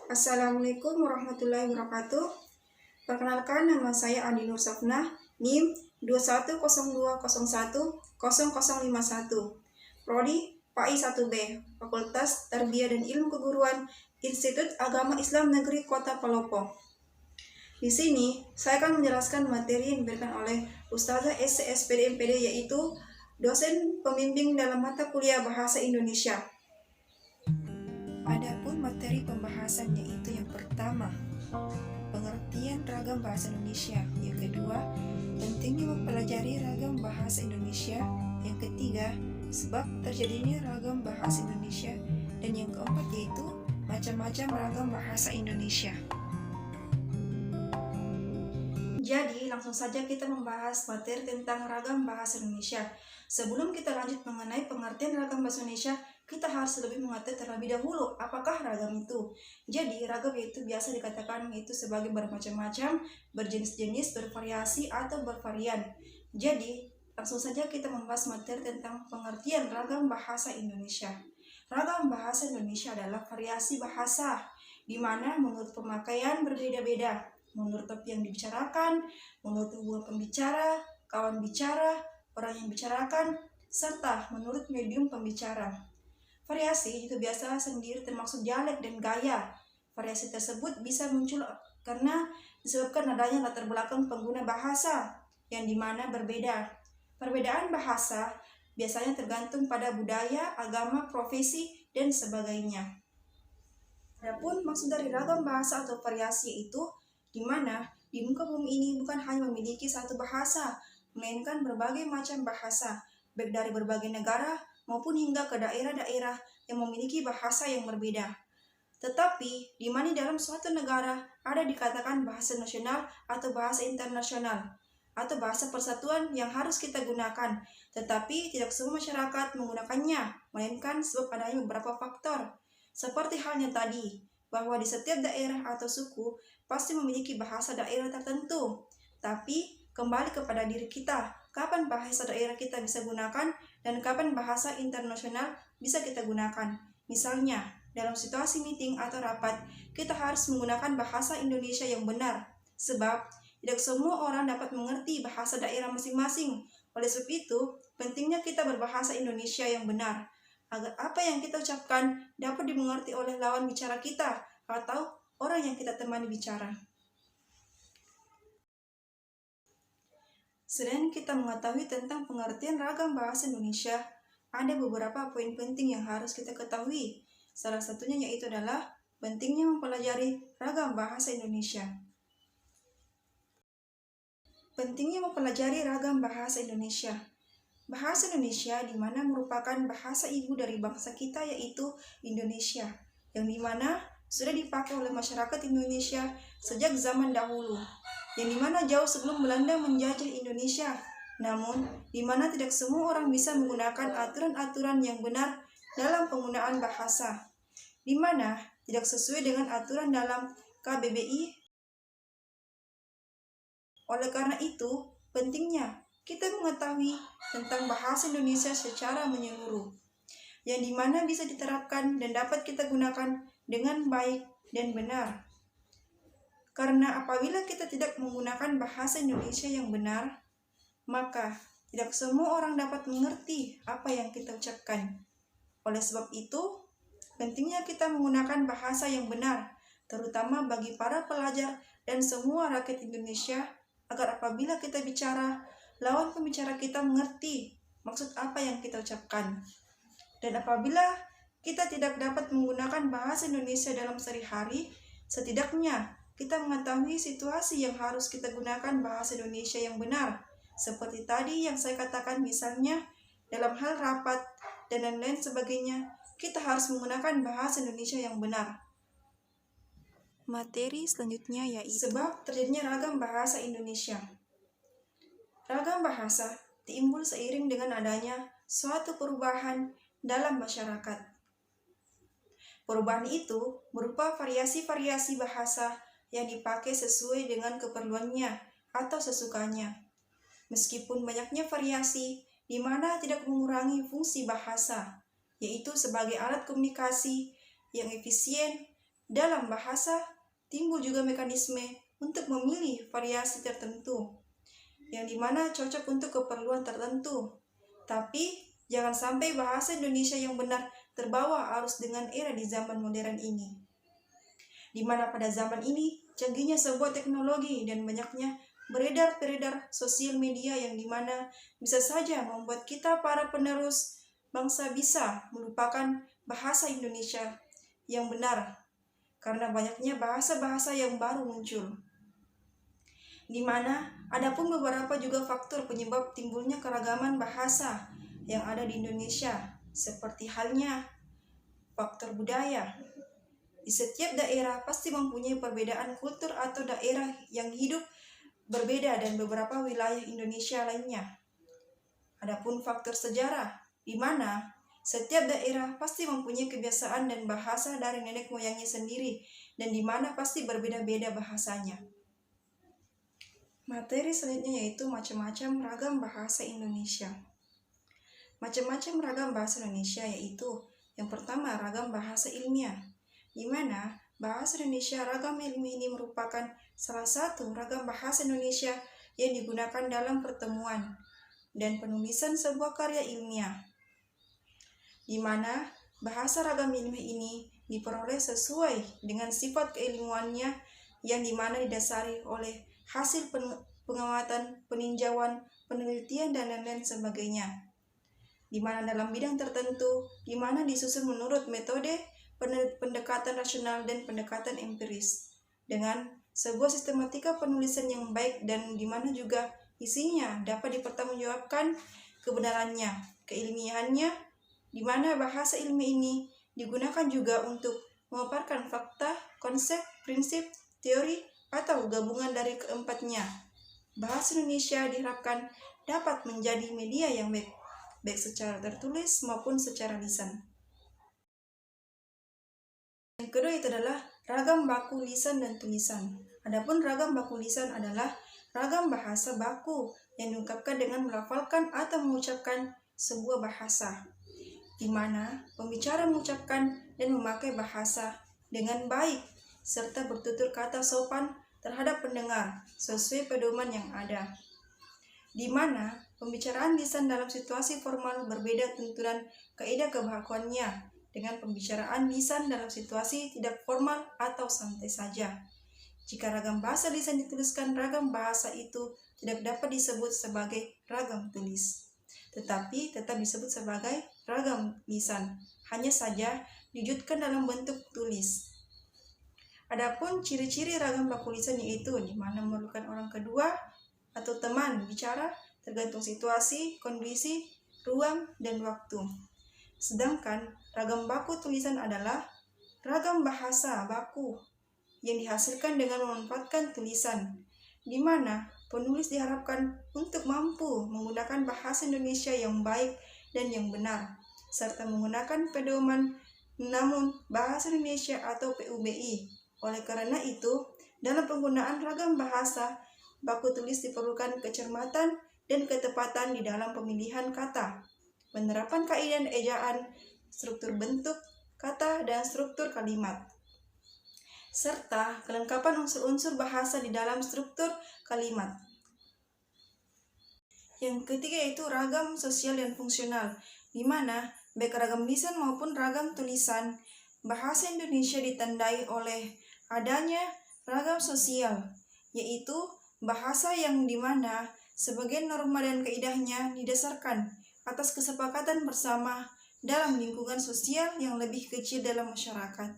Assalamualaikum warahmatullahi wabarakatuh. Perkenalkan, nama saya Andi Nur Safnah, NIM 2102010051, Prodi PAI 1B, Fakultas Tarbiyah dan Ilmu Keguruan, Institut Agama Islam Negeri Kota Palopo. Di sini, saya akan menjelaskan materi yang diberikan oleh Ustazah SCSPD MPD, yaitu dosen pembimbing dalam mata kuliah Bahasa Indonesia. Adapun materi pembahasannya itu yang pertama, pengertian ragam bahasa Indonesia. Yang kedua, pentingnya mempelajari ragam bahasa Indonesia. Yang ketiga, sebab terjadinya ragam bahasa Indonesia. Dan yang keempat yaitu macam-macam ragam bahasa Indonesia. Jadi, langsung saja kita membahas materi tentang ragam bahasa Indonesia. Sebelum kita lanjut mengenai pengertian ragam bahasa Indonesia, kita harus lebih mengetahui terlebih dahulu apakah ragam itu. Jadi, ragam itu biasa dikatakan itu sebagai bermacam-macam, berjenis-jenis, bervariasi, atau bervarian. Jadi, langsung saja kita membahas materi tentang pengertian ragam bahasa Indonesia. Ragam bahasa Indonesia adalah variasi bahasa, di mana menurut pemakaian berbeda-beda. Menurut topik yang dibicarakan, menurut hubungan pembicara, kawan bicara, orang yang bicarakan, serta menurut medium pembicara. Variasi juga biasa sendiri termasuk dialek dan gaya. Variasi tersebut bisa muncul karena disebabkan adanya latar belakang pengguna bahasa yang dimana berbeda. Perbedaan bahasa biasanya tergantung pada budaya, agama, profesi, dan sebagainya. Adapun maksud dari ragam bahasa atau variasi itu, di mana di muka bumi ini bukan hanya memiliki satu bahasa, melainkan berbagai macam bahasa, baik dari berbagai negara maupun hingga ke daerah-daerah yang memiliki bahasa yang berbeda. Tetapi, di mana dalam suatu negara ada dikatakan bahasa nasional atau bahasa internasional, atau bahasa persatuan yang harus kita gunakan, tetapi tidak semua masyarakat menggunakannya, melainkan sebab adanya beberapa faktor. Seperti halnya tadi, bahwa di setiap daerah atau suku pasti memiliki bahasa daerah tertentu. Tapi kembali kepada diri kita, kapan bahasa daerah kita bisa gunakan dan kapan bahasa internasional bisa kita gunakan. Misalnya, dalam situasi meeting atau rapat, kita harus menggunakan bahasa Indonesia yang benar. Sebab tidak semua orang dapat mengerti bahasa daerah masing-masing. Oleh sebab itu, pentingnya kita berbahasa Indonesia yang benar, agar apa yang kita ucapkan dapat dimengerti oleh lawan bicara kita atau orang yang kita temani bicara. Selain kita mengetahui tentang pengertian ragam bahasa Indonesia, ada beberapa poin penting yang harus kita ketahui. Salah satunya yaitu adalah pentingnya mempelajari ragam bahasa Indonesia. Pentingnya mempelajari ragam bahasa Indonesia. Bahasa Indonesia di mana merupakan bahasa ibu dari bangsa kita yaitu Indonesia, yang di mana sudah dipakai oleh masyarakat Indonesia sejak zaman dahulu, yang di mana jauh sebelum Belanda menjajah Indonesia. Namun, di mana tidak semua orang bisa menggunakan aturan-aturan yang benar dalam penggunaan bahasa, di mana tidak sesuai dengan aturan dalam KBBI. Oleh karena itu, pentingnya kita mengetahui tentang bahasa Indonesia secara menyeluruh, yang dimana bisa diterapkan dan dapat kita gunakan dengan baik dan benar. Karena apabila kita tidak menggunakan bahasa Indonesia yang benar, maka tidak semua orang dapat mengerti apa yang kita ucapkan. Oleh sebab itu, pentingnya kita menggunakan bahasa yang benar, terutama bagi para pelajar dan semua rakyat Indonesia, agar apabila kita bicara, lawan pembicara kita mengerti maksud apa yang kita ucapkan. Dan apabila kita tidak dapat menggunakan bahasa Indonesia dalam sehari-hari, setidaknya kita mengetahui situasi yang harus kita gunakan bahasa Indonesia yang benar. Seperti tadi yang saya katakan, misalnya dalam hal rapat dan lain-lain sebagainya, kita harus menggunakan bahasa Indonesia yang benar. Materi selanjutnya yaitu sebab terjadinya ragam bahasa Indonesia. Ragam bahasa timbul seiring dengan adanya suatu perubahan dalam masyarakat. Perubahan itu berupa variasi-variasi bahasa yang dipakai sesuai dengan keperluannya atau sesukanya. Meskipun banyaknya variasi, di mana tidak mengurangi fungsi bahasa, yaitu sebagai alat komunikasi yang efisien Dalam bahasa, timbul juga mekanisme untuk memilih variasi tertentu, yang dimana cocok untuk keperluan tertentu. Tapi, jangan sampai bahasa Indonesia yang benar terbawa arus dengan era di zaman modern ini. Di mana pada zaman ini, canggihnya sebuah teknologi dan banyaknya beredar sosial media yang dimana bisa saja membuat kita para penerus bangsa bisa melupakan bahasa Indonesia yang benar karena banyaknya bahasa-bahasa yang baru muncul. Di mana ada pun beberapa juga faktor penyebab timbulnya keragaman bahasa yang ada di Indonesia, seperti halnya faktor budaya. Di setiap daerah pasti mempunyai perbedaan kultur atau daerah yang hidup berbeda dan beberapa wilayah Indonesia lainnya. Adapun faktor sejarah, di mana setiap daerah pasti mempunyai kebiasaan dan bahasa dari nenek moyangnya sendiri, dan di mana pasti berbeda-beda bahasanya. Materi selanjutnya yaitu macam-macam ragam bahasa Indonesia. Macam-macam ragam bahasa Indonesia yaitu yang pertama ragam bahasa ilmiah, di mana bahasa Indonesia ragam ilmiah ini merupakan salah satu ragam bahasa Indonesia yang digunakan dalam pertemuan dan penulisan sebuah karya ilmiah, di mana bahasa ragam ilmiah ini diperoleh sesuai dengan sifat keilmuannya yang dimana didasari oleh hasil pengamatan, peninjauan, penelitian, dan lain-lain sebagainya, di mana dalam bidang tertentu, di mana disusun menurut metode pendekatan rasional dan pendekatan empiris, dengan sebuah sistematika penulisan yang baik dan di mana juga isinya dapat dipertanggungjawabkan kebenarannya, keilmiahannya, di mana bahasa ilmiah ini digunakan juga untuk memaparkan fakta, konsep, prinsip, teori, atau gabungan dari keempatnya. Bahasa Indonesia diharapkan dapat menjadi media yang baik secara tertulis maupun secara lisan. Yang kedua itu adalah ragam baku lisan dan tulisan. Adapun ragam baku lisan adalah ragam bahasa baku yang diungkapkan dengan melafalkan atau mengucapkan sebuah bahasa, di mana pembicara mengucapkan dan memakai bahasa dengan baik serta bertutur kata sopan terhadap pendengar sesuai pedoman yang ada, di mana pembicaraan lisan dalam situasi formal berbeda tuntunan kaidah kebakuannya dengan pembicaraan lisan dalam situasi tidak formal atau santai saja. Jika ragam bahasa lisan dituliskan, ragam bahasa itu tidak dapat disebut sebagai ragam tulis, tetapi tetap disebut sebagai ragam lisan, hanya saja diwujudkan dalam bentuk tulis. Adapun ciri-ciri ragam baku lisan yaitu di mana memerlukan orang kedua atau teman bicara tergantung situasi, kondisi, ruang, dan waktu. Sedangkan ragam baku tulisan adalah ragam bahasa baku yang dihasilkan dengan memanfaatkan tulisan, di mana penulis diharapkan untuk mampu menggunakan bahasa Indonesia yang baik dan yang benar, serta menggunakan pedoman namun bahasa Indonesia atau PUBI. Oleh karena itu, dalam penggunaan ragam bahasa baku tulis diperlukan kecermatan dan ketepatan di dalam pemilihan kata, penerapan kaidah ejaan, struktur bentuk kata, dan struktur kalimat, serta kelengkapan unsur-unsur bahasa di dalam struktur kalimat. Yang ketiga yaitu ragam sosial dan fungsional, di mana baik ragam lisan maupun ragam tulisan, bahasa Indonesia ditandai oleh adanya ragam sosial, yaitu bahasa yang dimana sebagian norma dan kaidahnya didasarkan atas kesepakatan bersama dalam lingkungan sosial yang lebih kecil dalam masyarakat.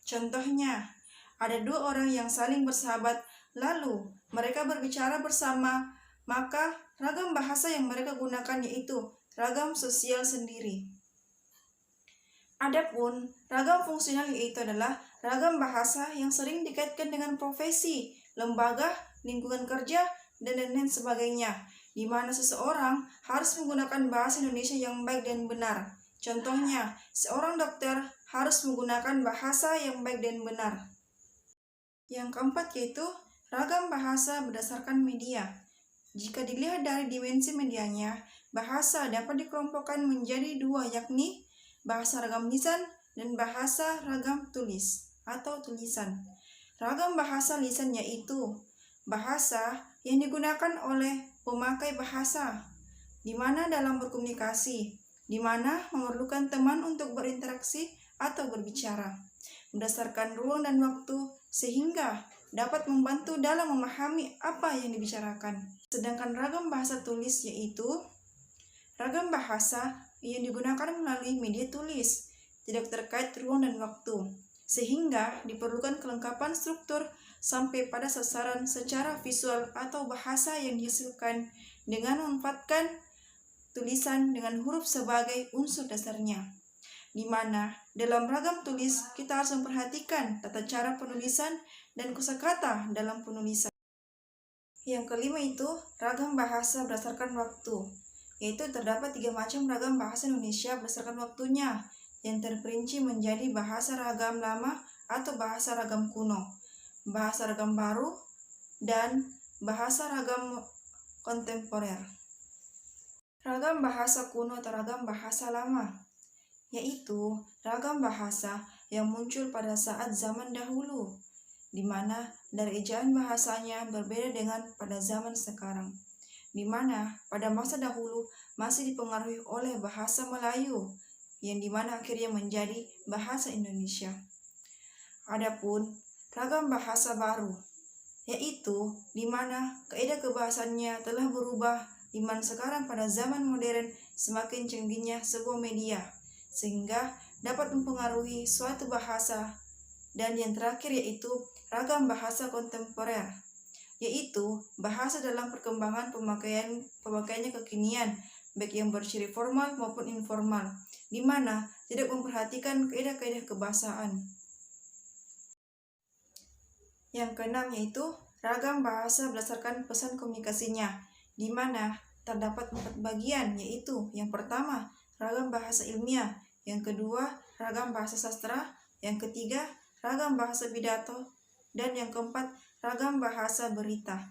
Contohnya, ada dua orang yang saling bersahabat, lalu mereka berbicara bersama, maka ragam bahasa yang mereka gunakan yaitu ragam sosial sendiri. Adapun ragam fungsional yaitu adalah ragam bahasa yang sering dikaitkan dengan profesi, lembaga, lingkungan kerja, dan lain-lain sebagainya, di mana seseorang harus menggunakan bahasa Indonesia yang baik dan benar. Contohnya, seorang dokter harus menggunakan bahasa yang baik dan benar. Yang keempat yaitu ragam bahasa berdasarkan media. Jika dilihat dari dimensi medianya, bahasa dapat dikelompokkan menjadi dua, yakni bahasa ragam lisan dan bahasa ragam tulis. atau tulisan. Ragam bahasa lisan yaitu bahasa yang digunakan oleh pemakai bahasa, di mana dalam berkomunikasi, di mana memerlukan teman untuk berinteraksi atau berbicara, berdasarkan ruang dan waktu, sehingga dapat membantu dalam memahami apa yang dibicarakan. Sedangkan ragam bahasa tulis yaitu ragam bahasa yang digunakan melalui media tulis, tidak terkait ruang dan waktu, sehingga diperlukan kelengkapan struktur sampai pada sasaran secara visual atau bahasa yang dihasilkan dengan memanfaatkan tulisan dengan huruf sebagai unsur dasarnya, di mana dalam ragam tulis kita harus memperhatikan tata cara penulisan dan kosakata dalam penulisan. Yang kelima itu ragam bahasa berdasarkan waktu, yaitu terdapat 3 macam ragam bahasa Indonesia berdasarkan waktunya, yang terperinci menjadi bahasa ragam lama atau bahasa ragam kuno, bahasa ragam baru, dan bahasa ragam kontemporer. Ragam bahasa kuno atau ragam bahasa lama, yaitu ragam bahasa yang muncul pada saat zaman dahulu, di mana dari ejaan bahasanya berbeda dengan pada zaman sekarang, di mana pada masa dahulu masih dipengaruhi oleh bahasa Melayu, yang dimana akhirnya menjadi bahasa Indonesia. Adapun ragam bahasa baru, yaitu di mana kaidah kebahasaannya telah berubah, di mana sekarang pada zaman modern semakin canggihnya sebuah media, sehingga dapat mempengaruhi suatu bahasa. Dan yang terakhir yaitu ragam bahasa kontemporer, yaitu bahasa dalam perkembangan pemakaiannya kekinian, baik yang berciri formal maupun informal, di mana tidak memperhatikan kaidah-kaidah kebahasaan. Yang keenam yaitu ragam bahasa berdasarkan pesan komunikasinya, di mana terdapat 4 bagian, yaitu yang pertama ragam bahasa ilmiah, yang kedua ragam bahasa sastra, yang ketiga ragam bahasa pidato, dan yang keempat ragam bahasa berita.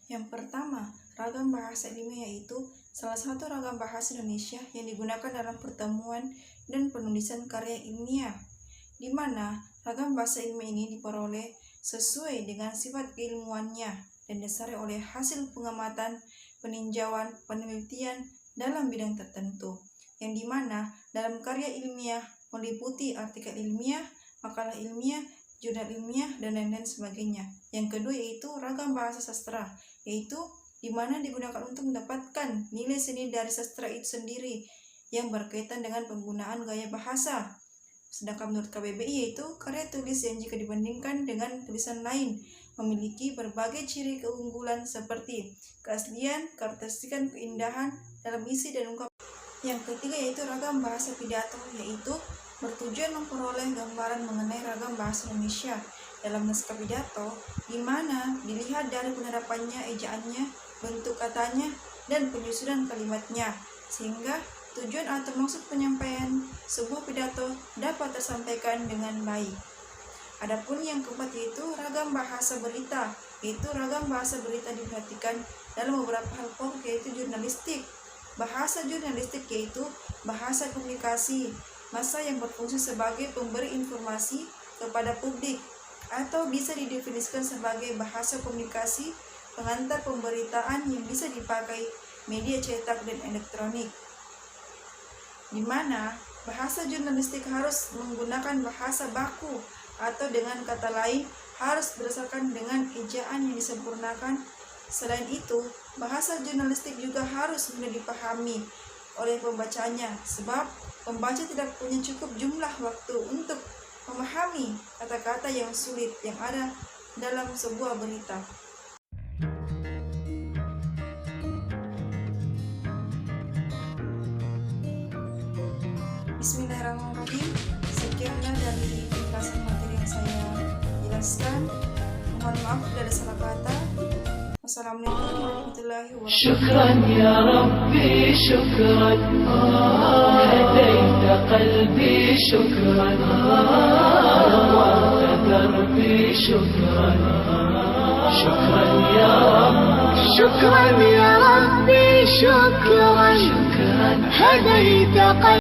Yang pertama, ragam bahasa ilmiah yaitu salah satu ragam bahasa Indonesia yang digunakan dalam pertemuan dan penulisan karya ilmiah, di mana ragam bahasa ilmiah ini diperoleh sesuai dengan sifat keilmuannya dan dasarnya oleh hasil pengamatan, peninjauan, penelitian dalam bidang tertentu, yang dimana dalam karya ilmiah meliputi artikel ilmiah, makalah ilmiah, jurnal ilmiah, dan lain-lain sebagainya. Yang kedua yaitu ragam bahasa sastra, yaitu di mana digunakan untuk mendapatkan nilai seni dari sastra itu sendiri yang berkaitan dengan penggunaan gaya bahasa. Sedangkan menurut KBBI yaitu karya tulis yang jika dibandingkan dengan tulisan lain memiliki berbagai ciri keunggulan seperti keaslian, karakteristik, keindahan dalam isi dan ungkapan. Yang ketiga yaitu ragam bahasa pidato, yaitu bertujuan memperoleh gambaran mengenai ragam bahasa Indonesia dalam naskah pidato, di mana dilihat dari penerapannya, ejaannya, bentuk katanya, dan penyusunan kalimatnya, sehingga tujuan atau maksud penyampaian sebuah pidato dapat tersampaikan dengan baik. Adapun yang keempat yaitu ragam bahasa berita, yaitu ragam bahasa berita diperhatikan dalam beberapa hal pokok, yaitu jurnalistik. Bahasa jurnalistik yaitu bahasa komunikasi, masa yang berfungsi sebagai pemberi informasi kepada publik, atau bisa didefinisikan sebagai bahasa komunikasi pengantar pemberitaan yang bisa dipakai media cetak dan elektronik, di mana bahasa jurnalistik harus menggunakan bahasa baku, atau dengan kata lain harus berdasarkan dengan ejaan yang disempurnakan. Selain itu, bahasa jurnalistik juga harus mudah dipahami oleh pembacanya, sebab pembaca tidak punya cukup jumlah waktu untuk memahami kata-kata yang sulit yang ada dalam sebuah berita. Bismillahirrahmanirrahim. Sekianlah dari penjelasan materi yang saya jelaskan. Mohon maaf bila ada salah kata. Wassalamualaikum warahmatullahi wabarakatuh. Syukran ya Rabbi, syukran, hadaita qalbi, syukran, nawwarta darbi, syukran, syukran ya Rabbi, syukran ya Rabbi, syukran, hadaita qalbi.